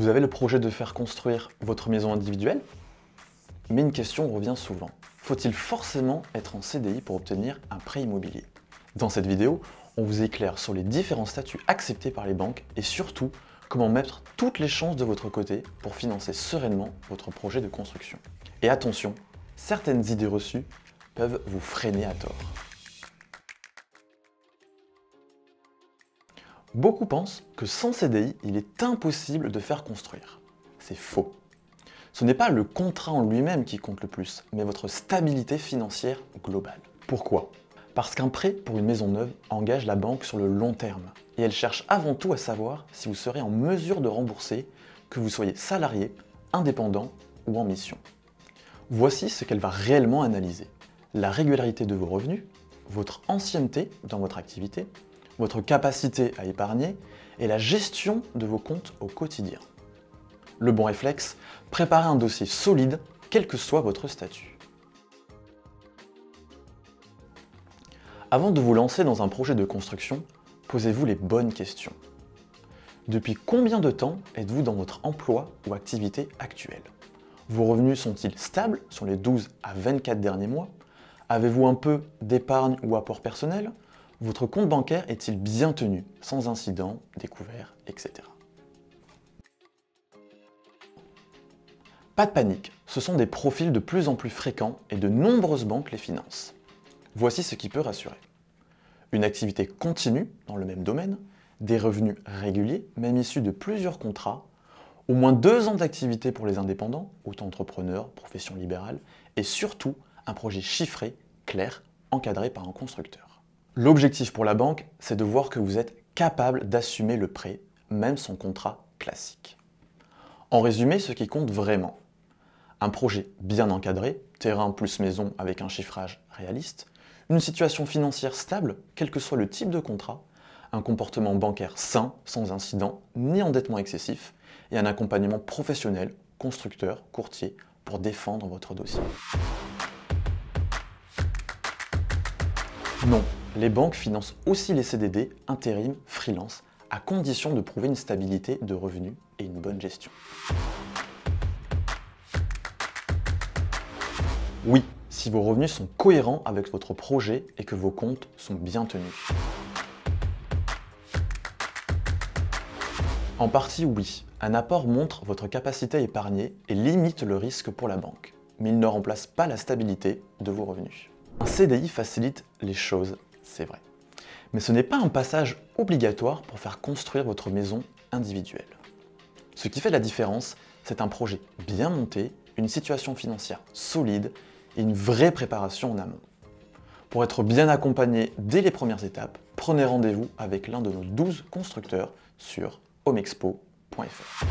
Vous avez le projet de faire construire votre maison individuelle, mais une question revient souvent. Faut-il forcément être en CDI pour obtenir un prêt immobilier? Dans cette vidéo, on vous éclaire sur les différents statuts acceptés par les banques et surtout comment mettre toutes les chances de votre côté pour financer sereinement votre projet de construction. Et attention, certaines idées reçues peuvent vous freiner à tort. Beaucoup pensent que sans CDI, il est impossible de faire construire. C'est faux. Ce n'est pas le contrat en lui-même qui compte le plus, mais votre stabilité financière globale. Pourquoi? Parce qu'un prêt pour une maison neuve engage la banque sur le long terme, et elle cherche avant tout à savoir si vous serez en mesure de rembourser, que vous soyez salarié, indépendant ou en mission. Voici ce qu'elle va réellement analyser. La régularité de vos revenus, votre ancienneté dans votre activité, votre capacité à épargner et la gestion de vos comptes au quotidien. Le bon réflexe, préparez un dossier solide, quel que soit votre statut. Avant de vous lancer dans un projet de construction, posez-vous les bonnes questions. Depuis combien de temps êtes-vous dans votre emploi ou activité actuelle? Vos revenus sont-ils stables sur les 12 à 24 derniers mois? Avez-vous un peu d'épargne ou apport personnel? Votre compte bancaire est-il bien tenu, sans incident, découvert, etc. Pas de panique, ce sont des profils de plus en plus fréquents et de nombreuses banques les financent. Voici ce qui peut rassurer. Une activité continue dans le même domaine, des revenus réguliers, même issus de plusieurs contrats, au moins 2 ans d'activité pour les indépendants, auto-entrepreneurs, profession libérale, et surtout un projet chiffré, clair, encadré par un constructeur. L'objectif pour la banque, c'est de voir que vous êtes capable d'assumer le prêt, même sans contrat classique. En résumé, ce qui compte vraiment, un projet bien encadré, terrain plus maison avec un chiffrage réaliste, une situation financière stable, quel que soit le type de contrat, un comportement bancaire sain, sans incident, ni endettement excessif, et un accompagnement professionnel, constructeur, courtier, pour défendre votre dossier. Non, les banques financent aussi les CDD, intérim, freelance, à condition de prouver une stabilité de revenus et une bonne gestion. Oui, si vos revenus sont cohérents avec votre projet et que vos comptes sont bien tenus. En partie, oui. Un apport montre votre capacité à épargner et limite le risque pour la banque, mais il ne remplace pas la stabilité de vos revenus. Un CDI facilite les choses, c'est vrai. Mais ce n'est pas un passage obligatoire pour faire construire votre maison individuelle. Ce qui fait la différence, c'est un projet bien monté, une situation financière solide et une vraie préparation en amont. Pour être bien accompagné dès les premières étapes, prenez rendez-vous avec l'un de nos 12 constructeurs sur homexpo.fr.